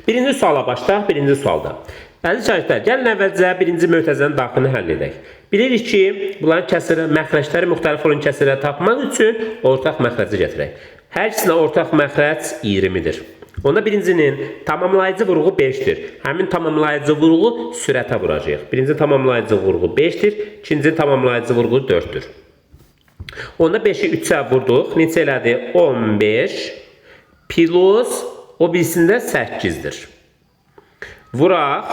Birinci suala başlayaq. Birinci sualda. Əziz şagirdlər, gəlin əvvəlcə birinci mötəzənin daxilini həll edək. Bilirik ki, bunların kəsiri, məxrəcləri müxtəlif olan kəsirləri tapmaq üçün ortaq məxrəci gətirək. Hər ikisinə ortaq məxrəc 20-dir. Onda birincinin tamamlayıcı vurğu 5'dir. Həmin tamamlayıcı vurğu sürətə vuracaq. Birinci tamamlayıcı vurğu 5'dir. İkinci tamamlayıcı vurğu 4'dür. Onda 5'i 3'ə vurduq. Neçə elədi? 15 plus o birisində 8'dir. Vuraq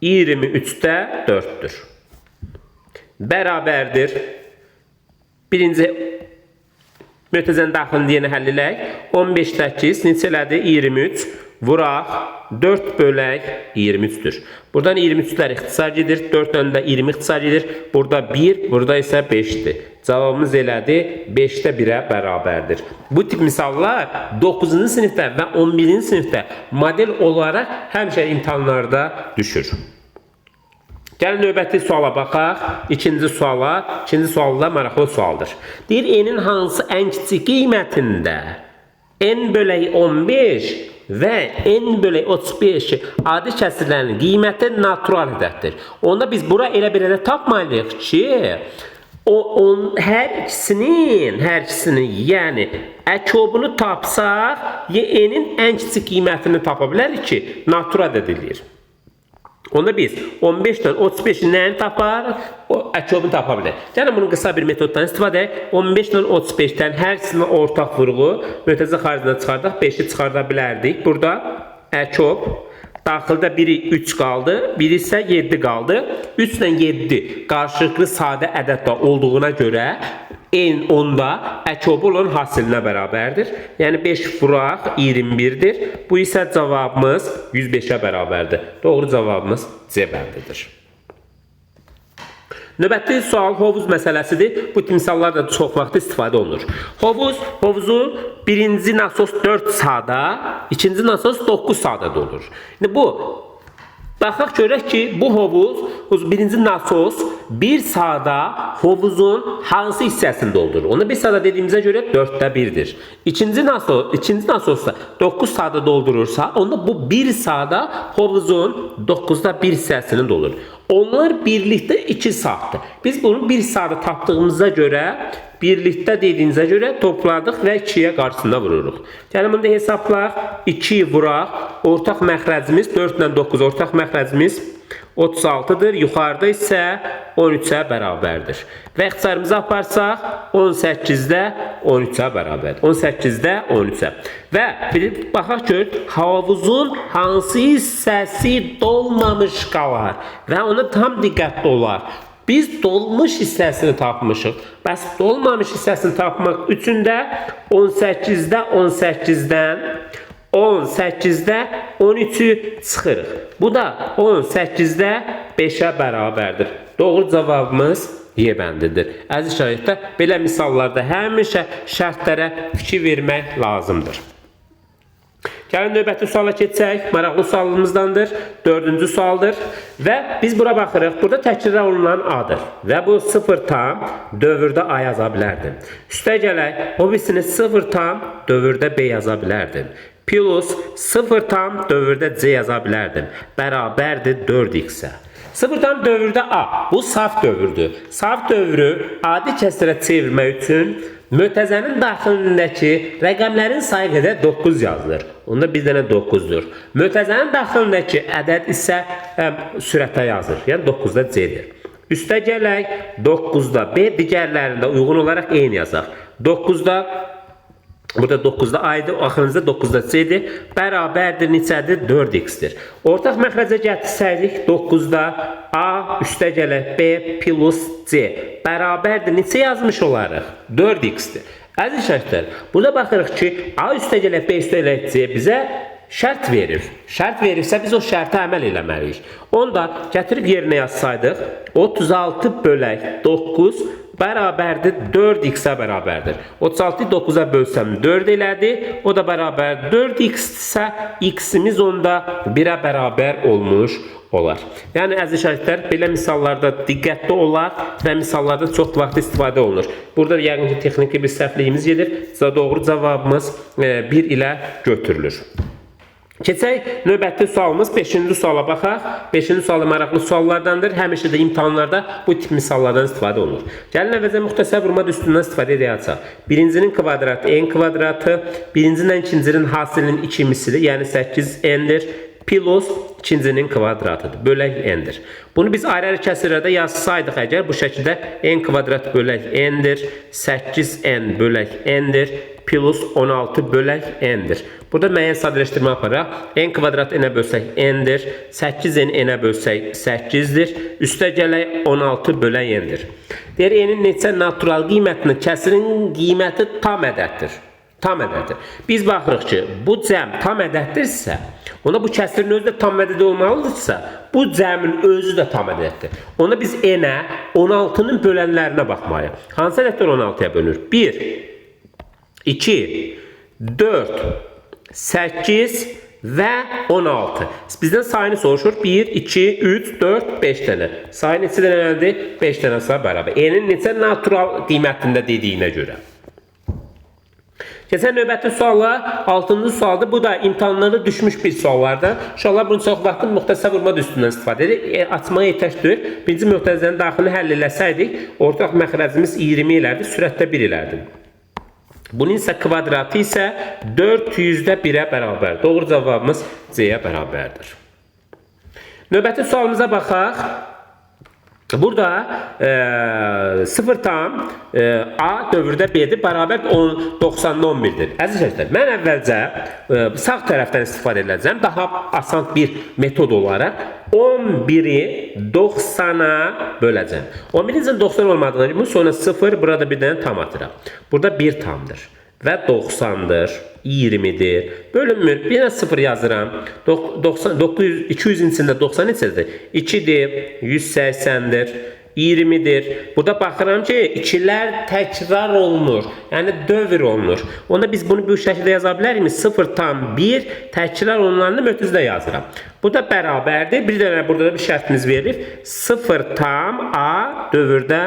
23'də 4'dür. Bərabərdir. Birinci mötəzənin daxilini yenə həll edək. 15-8 neçə elədi? 23. Vuraq 4 bölək 23'dür. Buradan 23'lər ixtisar gedir. 4'dən də 20 ixtisar gedir. Burada 1, burada isə 5'dir. Cavabımız elədi 5'də 1'ə bərabərdir. Bu tip misallar 9-cu sinifdə və 11-ci sinifdə model olaraq həmişə imtahanlarda düşür. Gəlin növbəti suala baxaq. İkinci suala. İkinci sualda maraqlı sualdır. Deyir, n-in hansı ən kiçik qiymətində n bölək 15 və n bölək 35 adi kəsirlərin qiyməti natural ədəddir. Onda biz bura elə bir ədəd tapmalıyıq ki, hər ikisinin yəni əkobunu tapsaq, n-in ən kiçik qiymətini tapa bilərik ki, natural ədəd edilir. Onda biz 15'dən 35'in nəyini tapar? O əkobunu tapa bilərik. Gəlin bunun qısa bir metoddan istifadə edək. 15'dən 35'dən hər ikisinin ortaq vurğu mötəzə xaricində çıxardaq, 5'i çıxarda bilərdik. Burada əkob daxildə biri 3 qaldı, biri isə 7 qaldı. 3 ilə 7 qarşılıqlı sadə ədəddə olduğuna görə n onda əkobu olan hasilinə bərabərdir. Yəni 5 vuraq 21'dir. Bu isə cavabımız 105'ə bərabərdir. Doğru cavabımız C bəndidir. Növbəti sual hovuz məsələsidir. Bu timsallar da çox vaxt istifadə olunur. Hovuzun birinci nasos 4 sahada, ikinci nasos 9 sahada olur. İndi bu baxaq görək ki, bu hovuz, birinci nasos bir sahada hovuzun hansı hissəsini doldurur? Onu bir sahada dediyimizə görə 4'də 1'dir. İkinci nasosda 9 sahada doldurursa, onda bu bir sahada hovuzun 9'da 1 hissəsini doldurur. Onlar birlikdə 2 saatdır. Biz bunu bir sahada tapdığımıza görə, birlikdə dediyinizə görə topladıq və 2'yə qarşısında vururuq. Yəni bunu da hesablayaq. 2 vuraq. Ortaq məxrəcimiz 4 ilə 9 ortaq məxrəcimiz 36'dır. Yuxarıda isə 13'ə bərabərdir. Və ixtisarımızı aparsaq 18'də 13'ə bərabərdir. 18'də 13'ə. Və bir baxaq gör, havuzun hansı hissəsi dolmamış qalar və ona tam diqqətli olar. Biz dolmuş hissəsini tapmışıq. Bəs dolmamış hissəsini tapmaq üçün də 18'də 18'dən 18'də 13'ü çıxırıq. Bu da 18'də 5'ə bərabərdir. Doğru cavabımız Y bəndidir. Əziz şagirdlər, belə misallarda həmişə şərtlərə fikir vermək lazımdır. Gəlin növbəti suala keçsək, maraqlı sualımızdandır. 4-cü sualdır. Və biz bura baxırıq. Burada təkrar olunan A-dır. Və bu 0 tam dövrdə A yaza bilərdim. Üstə gələk, o birisini 0 tam dövrdə B yaza bilərdim. Plus 0 tam dövrdə C yaza bilərdim. Bərabərdir 4x-ə. 0 tam dövrdə A. Bu saf dövrdür. Saf dövrü adi kəsrə çevirmək üçün mötəzənin daxilindəki rəqəmlərin sayı qədər 9 yazılır. Onda bir dənə 9'dur. Mötəzənin daxilindəki ədəd isə sürətə yazılır. Yəni 9'da C-dir. Üstə gələk 9'da B, digərlərində uyğun olaraq eyni yazaq. 9'da burada 9'da A-dır, axırıncıda 9'da C-dir. Bərabərdir neçədir? 4x-dir. Ortaq məxrəcə gətirsəydik 9'da A, üstə gələk B plus C. Bərabərdir neçə yazmış olarıq? 4x-dir. Əziz şagirdlər, burada baxırıq ki, A üstə gələk B üstə gələk C bizə şərt verir. Şərt verirsə biz o şərtə əməl eləməliyik. Onda gətirib yerinə yazsaydıq 36 bölək 9 bərabərdir 4x-ə bərabərdir. 36'yı 9'a bölsəm 4 elədi. O da bərabər 4x isə x-imiz onda 1'ə bərabər olmuş olar. Yəni əziz şagirdlər, belə misallarda diqqətli olar və misallarda çox vaxt istifadə olunur. Burada yəqin ki, texniki bir səhvliyimiz gedir. Doğru cavabımız 1 ilə götürülür. Keçək növbəti sualımız 5-ci suala baxaq. 5-ci sual maraqlı suallardandır. Həmişə də imtahanlarda bu tip misallardan istifadə olunur. Gəlin əvvəlcə müxtəsər vurma üstündən istifadə edəcək. Birincinin kvadratı n kvadratı, birincindən ikincinin hasilinin ikimisidir, yəni 8n-dir. Plus ikincinin kvadratıdır. Bölək n-dir. Bunu biz ayrı-ayrı kəsrlərdə yazsaydıq əgər bu şəkildə n kvadrat bölək n-dir, 8n bölək n-dir, plus 16 bölək n-dir. Burada müəyyən sadələşdirmə aparaq. N kvadrat n-ə bölsək n-dir, 8n n-ə bölsək 8-dir, üstə gələk 16 bölək n-dir. Deyir, n-in neçə natural qiymətini, kəsirin qiyməti tam ədəddir. Tam ədəddir. Biz baxırıq ki, bu cəm tam ədəddirsə, ona bu kəsirin özü də tam ədədi olmalıdırsa, bu cəmin özü də tam ədəddir. Ona biz n-ə 16-nın bölənlərinə baxmayıq. Hansı ədədlər 16-ya bölünür? 1, 2, 4, 8 və 16. Bizdən sayını soruşur. 1, 2, 3, 4, 5 dənə. Sayı neçə dənədir? 5 dənə sayı bərabər. N-in neçə natural qiymətində dediyinə görə. Keçən növbəti sualla 6-cı sualdır. Bu da imtahanlarda düşmüş bir suallardır. İnşallah bunu çox vaxtın müxtəsər vurma üstündən istifadə edirik. Açmağa ehtiyac duyur. Birinci möhtəzənin daxilini həll eləsəydik, ortaq məxrəcimiz 20 ilərdi, sürətdə 1 ilərdi. Bunun isə kvadratı isə 400-də 1-ə bərabərdir. Doğru cavabımız C-yə bərabərdir. Növbəti sualımıza baxaq. Burada 0 tam A dövrdə B-dir, bərabər 90-da 11-dir. Əziz şəkillər, mən əvvəlcə sağ tərəfdən istifadə edəcəm. Daha asan bir metod olaraq 11-i 90-a böləcəm. 11-in 90 olmadığına görə sonra 0, burada bir dənə tam atıraq. Burada 1 tamdır və 90-dır, 20-dir. Bölünmür. Bir dənə 0 yazıram. 200-in içində 90 neçədir? 2-dir, 180-dir, 20-dir. Burada baxıram ki, ikilər təkrar olunur. Yəni dövr olunur. Onda biz bunu bu şəkildə yaza bilərik mi? 0 tam 1 təkrar olunanını mötüzdə yazıram. Bu da bərabərdir. Bir dənə burada da bir şərtimiz verilir. 0 tam A dövrdə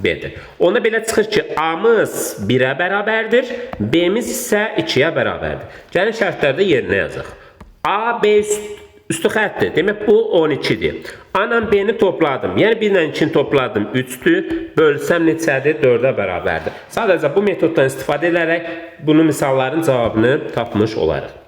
B-dir. Onda belə çıxır ki, A-mız 1-ə bərabərdir, B-miz isə 2-yə bərabərdir. Gəlin şərtlərdə yerinə yazaq. A, B üstü xətdir. Demək bu 12-dir. A-la B-ni topladım. Yəni 1 ilə 2-ni topladım 3-dür. Bölsəm neçədir? 4-ə bərabərdir. Sadəcə bu metoddan istifadə edərək bunun misalların cavabını tapmış olarıq.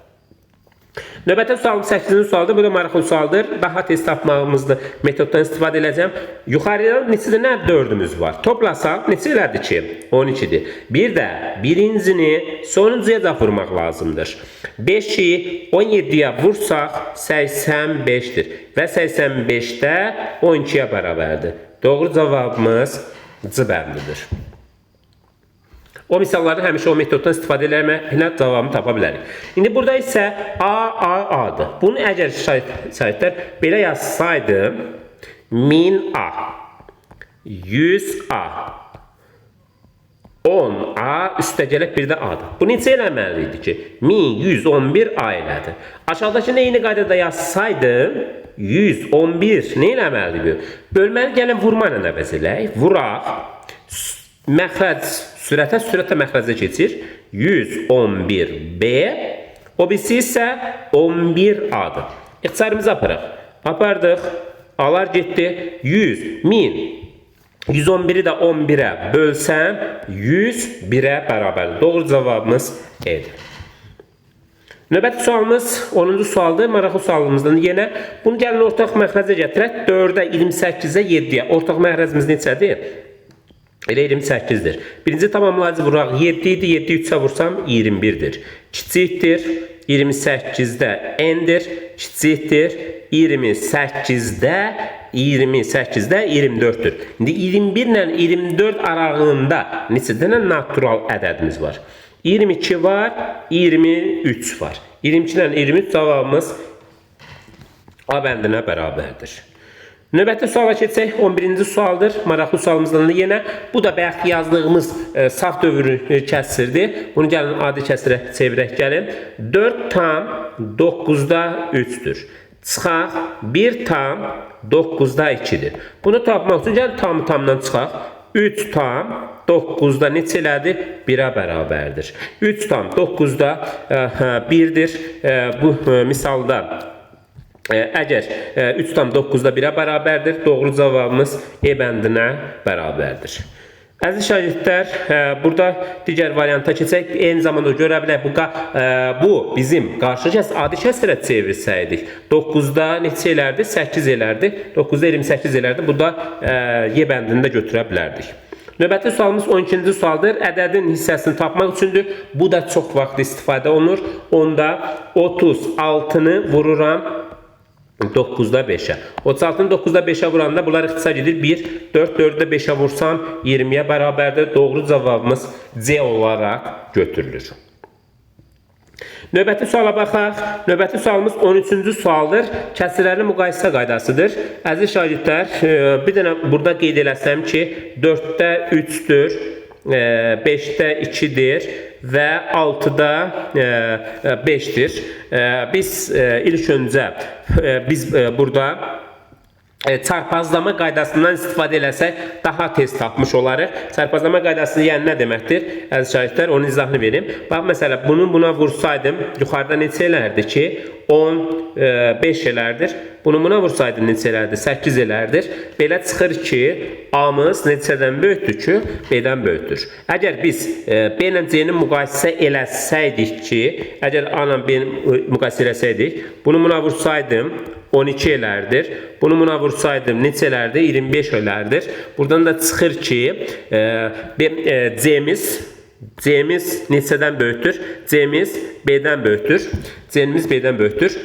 Növbəti sualım 8-ci sualdır. Bu da maraqlı sualdır. Daha tez tapmağımızda metoddan istifadə edəcəm. Yuxarıdan neçə dənə 4-ümüz var. Toplasaq neçə elədi ki? 12-dir. Bir də birincini sonuncuya da vurmaq lazımdır. 5-i 17-yə vursaq 85-dir. Və 85-də 12-yə bərabərdir. Doğru cavabımız C bəndidir. O misallarda həmişə o metoddan istifadə eləməklə cavabını tapa bilərik. İndi burada isə A-A-A-dır. Bunu əgər şahidlər belə yazsaydım, 1000A, 100A, 10A üstə gələk bir də A-dır. Bu necə eləməliydi ki? 1111A elədi. Aşağıdakı neyini qaydada yazsaydım, 111 nə eləməlidir? Bölməni gəlin vurma ilə əvəz eləyək. Vuraq, məxrəc sürətə məxrəcə keçir. 111B, o birisi isə 11A-dır. İxtisarımızı aparaq. Apardıq, alar getdi. 100, 1000. 111-i də 11-ə bölsəm, 101-ə bərabərdir. Doğru cavabımız E-dir. Növbəti sualımız 10-cu sualdır. Maraqlı sualımızdan yenə bunu gəlin ortaq məxrəcə gətirək. 4-ə, 28-ə, 7-yə. Ortaq məxrəcimiz neçədir? Elə 28-dir. Birinci tamamlayıcı vuraq 7 idi. 7-yi 3-ə vursam 21-dir. Kiçikdir. 28-də n-dir. Kiçikdir. 28-də 24-dür. İndi 21 ilə 24 aralığında neçə dənə natural ədədimiz var? 22 var, 23 var. 22 ilə 23 cavabımız A bəndinə bərabərdir. Növbəti suala keçək. 11-ci sualdır. Maraqlı sualımızdan da yenə bu da bayaq yazdığımız saf dövrü kəsirdir. Bunu gəlin adi kəsirə çevirək gəlin. 4 tam 9-da 3-dür. Çıxaq 1 tam 9-da 2-dir. Bunu tapmaq üçün gəlin tamı tamdan çıxaq. 3 tam 9-da neçə elədir? 1-ə bərabərdir. 3 tam 9-da 1-dir. Bu misalda əgər 3 tam 9-da 1-ə bərabərdir, doğru cavabımız E bəndinə bərabərdir. Əziz şagirdlər, burada digər varianta keçək. Eyni zamanda görə bilərik, bu bizim qarşı adi kəsrə çevirsəydik 9-da neçə elərdi? 8 elərdi. 9-da 28 elərdi. Bu da Y bəndində götürə bilərdik. Növbəti sualımız 12-ci sualdır. Ədədin hissəsini tapmaq üçündür. Bu da çox vaxt istifadə olunur. Onda 36-nı vururam 9-da 5-ə. 36-nı 9-da 5-ə vuranda bunlar ixtisar edir. 1, 4, 4-də 5-ə vursam 20-yə bərabərdir. Doğru cavabımız C olaraq götürülür. Növbəti suala baxaq. Növbəti sualımız 13-cü sualdır. Kəsirlərin müqayisə qaydasıdır. Əziz şagirdlər, bir dənə burada qeyd eləsəm ki, 4-də 3-dür, 5-də 2-dir və 6-da 5-dir. Biz ilk öncə burada çarpazlama qaydasından istifadə eləsək daha tez tapmış olarıq. Çarpazlama qaydası yəni nə deməkdir? Əziz şagirdlər, onun izahını verim. Bax, məsələ, bunu buna vursaydım, yuxarıda neçə elərdi ki? 15 elərdir. Bunu buna vursaydım neçə elərdi? 8 elərdir. Belə çıxır ki, A-mız neçədən böyükdür ki? B-dən böyükdür. Əgər biz B ilə C-ni müqayisə eləsəydik ki, əgər A ilə B-ni müqayisə eləsəydik, bunu buna vursaydım 12 elərdir. Bunu buna vursaydım neçə elərdir? 25 elərdir. Buradan da çıxır ki, C-miz neçədən böyükdür? C-miz B-dən böyükdür. C-miz B-dən böyükdür.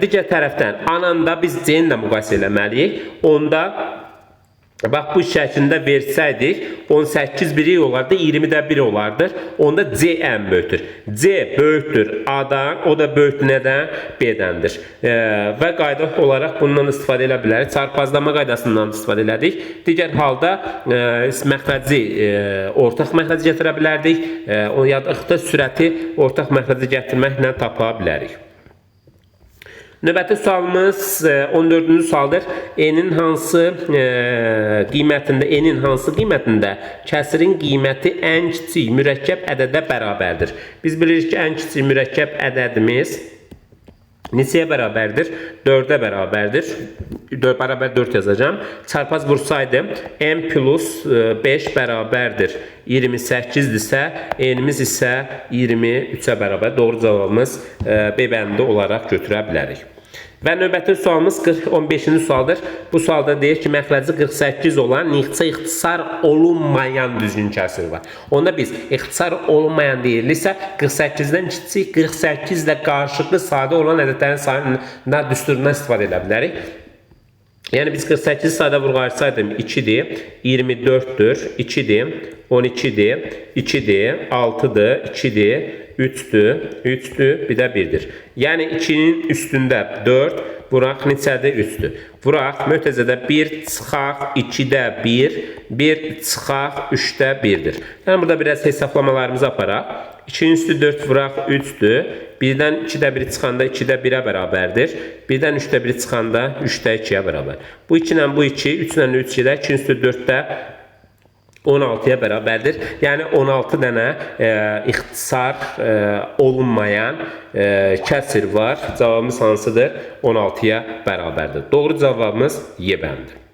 Digər tərəfdən A-nı da biz C-ni də müqayisə eləməliyik. Onda bax, bu şəklində versəydik 18 biri olardı, 20-də 1 olardır. Onda C ən böyükdür. C böyükdür A-dan, o da böyükdür nədən? B-dəndir. Və qayda olaraq bundan istifadə edə bilərik. Çarpazlama qaydasından istifadə elədik. Digər halda məxrəci, ortaq məxrəci gətirə bilərdik. Yadlıqda sürəti ortaq məxrəci gətirməklə tapa bilərik. Növbəti sualımız 14-cü sualdır. E'nin hansı qiymətində kəsirin qiyməti ən kiçik mürəkkəb ədədə bərabərdir? Biz bilirik ki, ən kiçik mürəkkəb ədədimiz neçəyə bərabərdir? 4-ə bərabərdir. Bərabər 4 yazacağım. Çarpaz vursaydım n plus 5 bərabərdir 28-dirsə, n'imiz isə 23-ə bərabər. Doğru cavabımız B bəndi olaraq götürə bilərik. Və növbəti sualımız 15-ci sualdır. Bu sualda deyir ki, məxrəci 48 olan ixtisar olunmayan düzgün kəsir var. Onda biz ixtisar olunmayan deyirliksə 48-dən kiçik, 48 ilə qarşılıqlı sadə olan ədədlərin sayının düsturundan istifadə edə bilərik. Yəni biz 48 sadə vurğarsaydım 2-dir, 24-dür, 2-dir, 12-dir, 2-dir, 6-dır, 2-dir, 3-dür, bir də 1-dir. Yəni 2-nin üstündə 4, vuraq neçədir? 3-dür. Vuraq, mötəzədə 1 çıxaq 2-də 1, 1 çıxaq 3-də 1-dir. Yəni burada biraz hesablamalarımızı aparaq. 2-nin üstü 4 vuraq 3-dür. 1-dən 2-də 1 çıxanda 2-də 1-ə bərabərdir. 1-dən 3-də 1 çıxanda 3-də 2-yə bərabər. Bu 2 ilə bu 2, 3 ilə 3 ilə 2-nin üstü 4-də 16-ya bərabərdir. Yəni 16 dənə ixtisar olunmayan kəsir var. Cavabımız hansıdır? 16-ya bərabərdir. Doğru cavabımız Y bəndi.